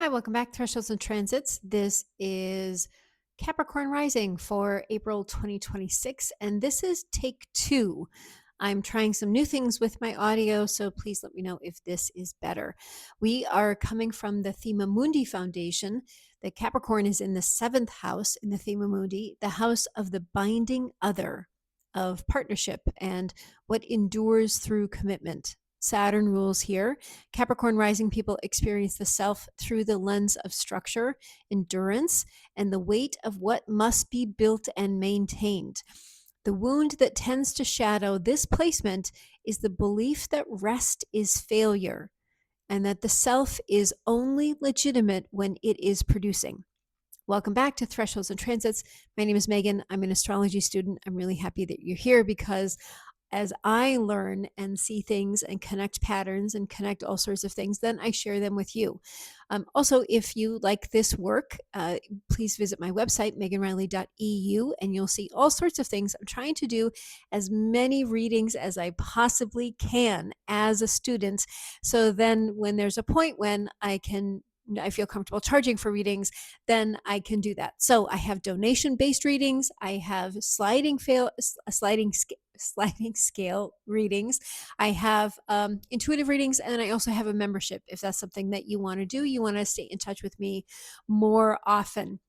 Hi, welcome back, Thresholds and Transits. This is Capricorn Rising for April 2026, and this is take two. I'm trying some new things with my audio, so please let me know if this is better. We are coming from the Thema Mundi Foundation. The Capricorn is in the seventh house in the Thema Mundi, the house of the binding other, of partnership and what endures through commitment. Saturn rules here. Capricorn rising people experience the self through the lens of structure, endurance, and the weight of what must be built and maintained. The wound that tends to shadow this placement is the belief that rest is failure and that the self is only legitimate when it is producing. Welcome back to Thresholds and Transits. My name is Megan. I'm an astrology student. I'm really happy that you're here because as I learn and see things and connect patterns and connect all sorts of things, then I share them with you. Also, if you like this work, please visit my website, meganriley.eu, and you'll see all sorts of things. I'm trying to do as many readings as I possibly can as a student. So then when there's a point when I feel comfortable charging for readings, then I can do that. So I have donation-based readings. I have sliding scale readings. I have intuitive readings, and then I also have a membership if that's something that you want to do. You want to stay in touch with me more often.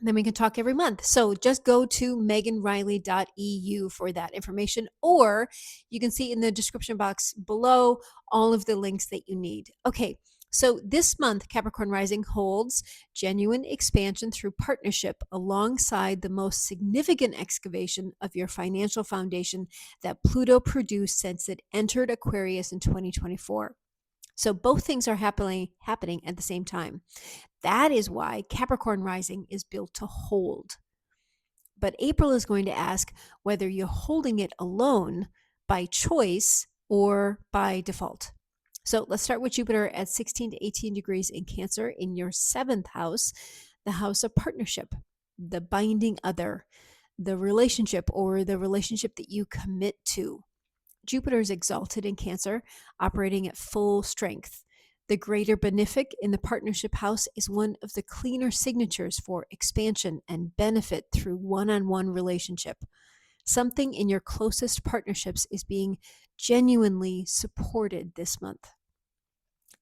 Then we can talk every month. So just go to meganriley.eu for that information, or you can see in the description box below all of the links that you need. Okay, so this month, Capricorn Rising holds genuine expansion through partnership alongside the most significant excavation of your financial foundation that Pluto produced since it entered Aquarius in 2024. So both things are happening at the same time. That is why Capricorn rising is built to hold. But April is going to ask whether you're holding it alone by choice or by default. So let's start with Jupiter at 16 to 18 degrees in Cancer in your seventh house, the house of partnership, the binding other, the relationship or the relationship that you commit to. Jupiter is exalted in Cancer, operating at full strength. The greater benefic in the partnership house is one of the cleaner signatures for expansion and benefit through one-on-one relationship. Something in your closest partnerships is being genuinely supported this month.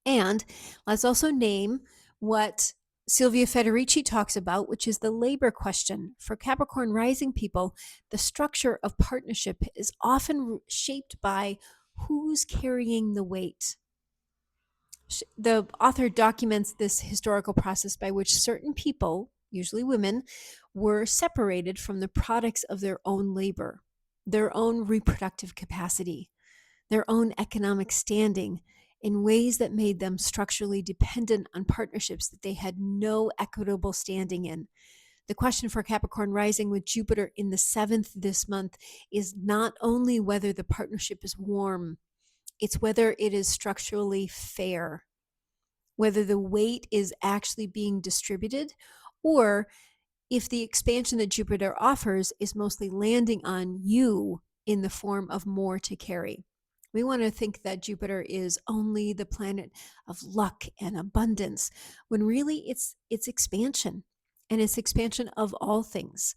And let's also name what Silvia Federici talks about, which is the labor question. For Capricorn rising people, the structure of partnership is often shaped by who's carrying the weight. The author documents this historical process by which certain people, usually women, were separated from the products of their own labor, their own reproductive capacity, their own economic standing, in ways that made them structurally dependent on partnerships that they had no equitable standing in. The question for Capricorn rising with Jupiter in the seventh this month is not only whether the partnership is warm, it's whether it is structurally fair, whether the weight is actually being distributed, or if the expansion that Jupiter offers is mostly landing on you in the form of more to carry. We want to think that Jupiter is only the planet of luck and abundance, when really it's expansion, and it's expansion of all things.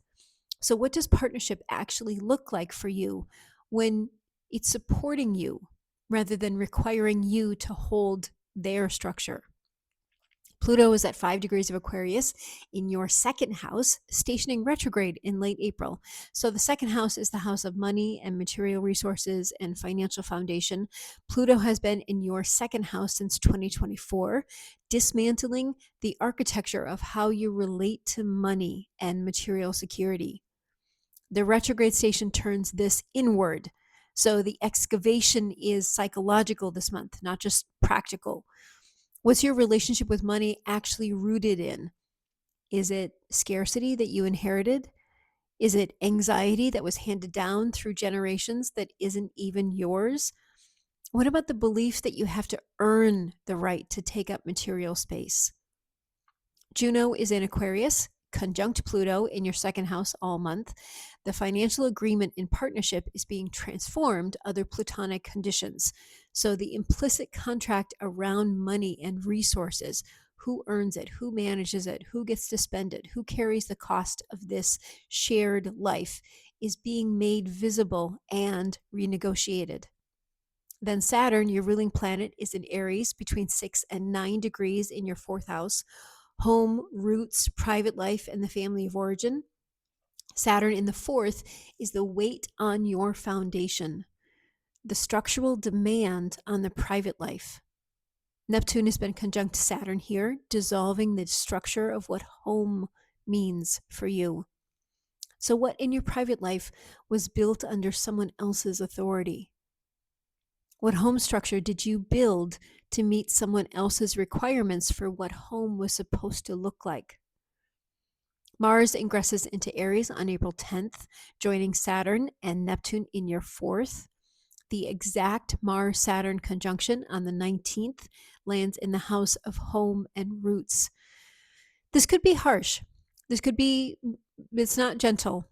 So what does partnership actually look like for you when it's supporting you rather than requiring you to hold their structure? Pluto is at 5 degrees of Aquarius in your second house, stationing retrograde in late April. So the second house is the house of money and material resources and financial foundation. Pluto has been in your second house since 2024, dismantling the architecture of how you relate to money and material security. The retrograde station turns this inward. So the excavation is psychological this month, not just practical. What's your relationship with money actually rooted in? Is it scarcity that you inherited? Is it anxiety that was handed down through generations that isn't even yours? What about the belief that you have to earn the right to take up material space? Juno is in Aquarius, conjunct Pluto in your second house all month. The financial agreement in partnership is being transformed other Plutonic conditions. So the implicit contract around money and resources, Who earns it? Who manages it? Who gets to spend it? Who carries the cost of this shared life is being made visible and renegotiated. Then Saturn, your ruling planet, is in Aries between 6 and 9 degrees in your fourth house. Home, roots, private life, and the family of origin. Saturn in the fourth is the weight on your foundation, the structural demand on the private life. Neptune has been conjunct Saturn here, dissolving the structure of what home means for you. So, what in your private life was built under someone else's authority? What home structure did you build to meet someone else's requirements for what home was supposed to look like? Mars ingresses into Aries on April 10th, joining Saturn and Neptune in your fourth. The exact Mars-Saturn conjunction on the 19th lands in the house of home and roots. This could be harsh. It's not gentle,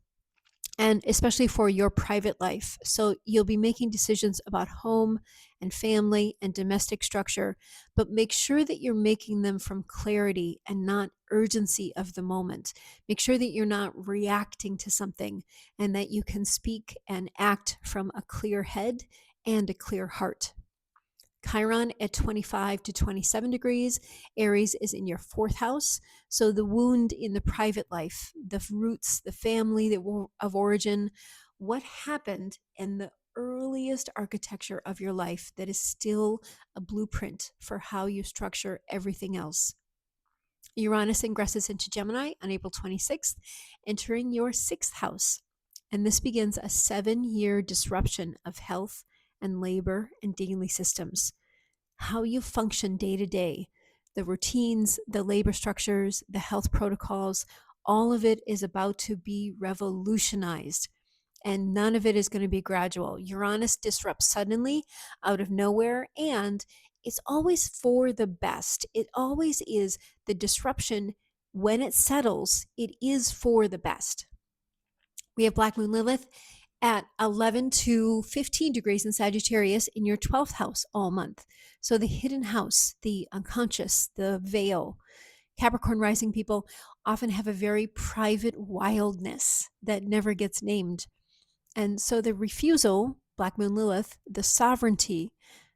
and especially for your private life. So you'll be making decisions about home and family and domestic structure, but make sure that you're making them from clarity and not urgency of the moment. Make sure that you're not reacting to something and that you can speak and act from a clear head and a clear heart. Chiron at 25 to 27 degrees. Aries is in your fourth house. So the wound in the private life, the roots, the family of origin, what happened in the earliest architecture of your life that is still a blueprint for how you structure everything else. Uranus ingresses into Gemini on April 26th, entering your sixth house. And this begins a 7-year disruption of health and labor and daily systems. How you function day to day, the routines, the labor structures, the health protocols, all of it is about to be revolutionized. And none of it is going to be gradual. Uranus disrupts suddenly out of nowhere, and it's always for the best. It always is the disruption. When it settles, it is for the best. We have Black Moon Lilith at 11 to 15 degrees in Sagittarius in your 12th house all month. So the hidden house, the unconscious, the veil. Capricorn rising people often have a very private wildness that never gets named. And so the refusal, Black Moon Lilith, the sovereignty,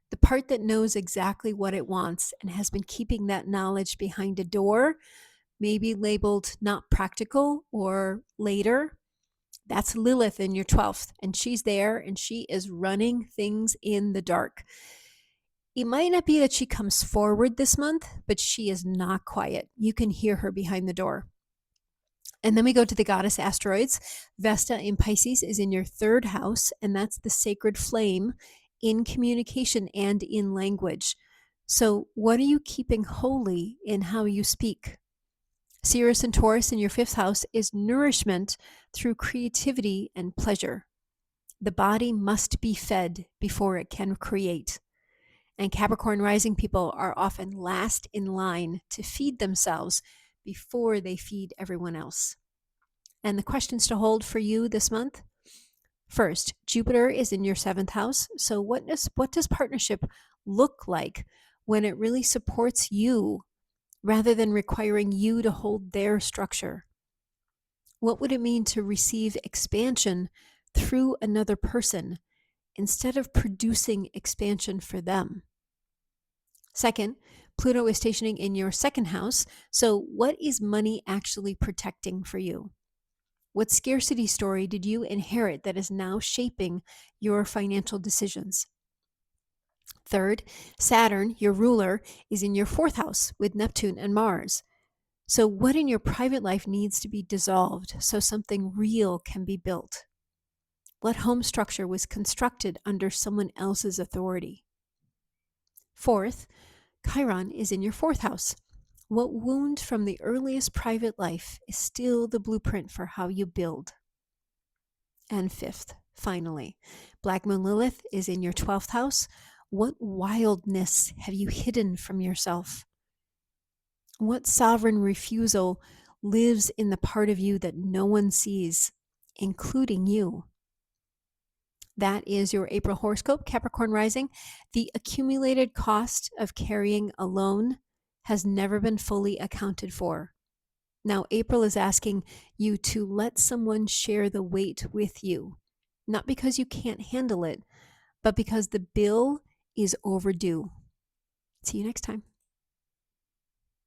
the part that knows exactly what it wants and has been keeping that knowledge behind a door, maybe labeled not practical or later, that's Lilith in your 12th, and she's there and she is running things in the dark. It might not be that she comes forward this month, but she is not quiet. You can hear her behind the door. And then we go to the goddess asteroids. Vesta in Pisces is in your third house, and that's the sacred flame in communication and in language. So what are you keeping holy in how you speak? Sirius and Taurus in your fifth house is nourishment through creativity and pleasure. The body must be fed before it can create. And Capricorn rising people are often last in line to feed themselves before they feed everyone else. And the questions to hold for you this month. First, Jupiter is in your seventh house. So what does partnership look like when it really supports you rather than requiring you to hold their structure? What would it mean to receive expansion through another person instead of producing expansion for them? Second, Pluto is stationing in your second house. So what is money actually protecting for you? What scarcity story did you inherit that is now shaping your financial decisions? Third, Saturn, your ruler, is in your fourth house with Neptune and Mars. So what in your private life needs to be dissolved so something real can be built? What home structure was constructed under someone else's authority? Fourth, Chiron is in your fourth house. What wound from the earliest private life is still the blueprint for how you build? And fifth, finally, Black Moon Lilith is in your 12th house. What wildness have you hidden from yourself? What sovereign refusal lives in the part of you that no one sees, including you? That is your April horoscope, Capricorn rising. The accumulated cost of carrying alone has never been fully accounted for. Now, April is asking you to let someone share the weight with you, not because you can't handle it, but because the bill is overdue. See you next time.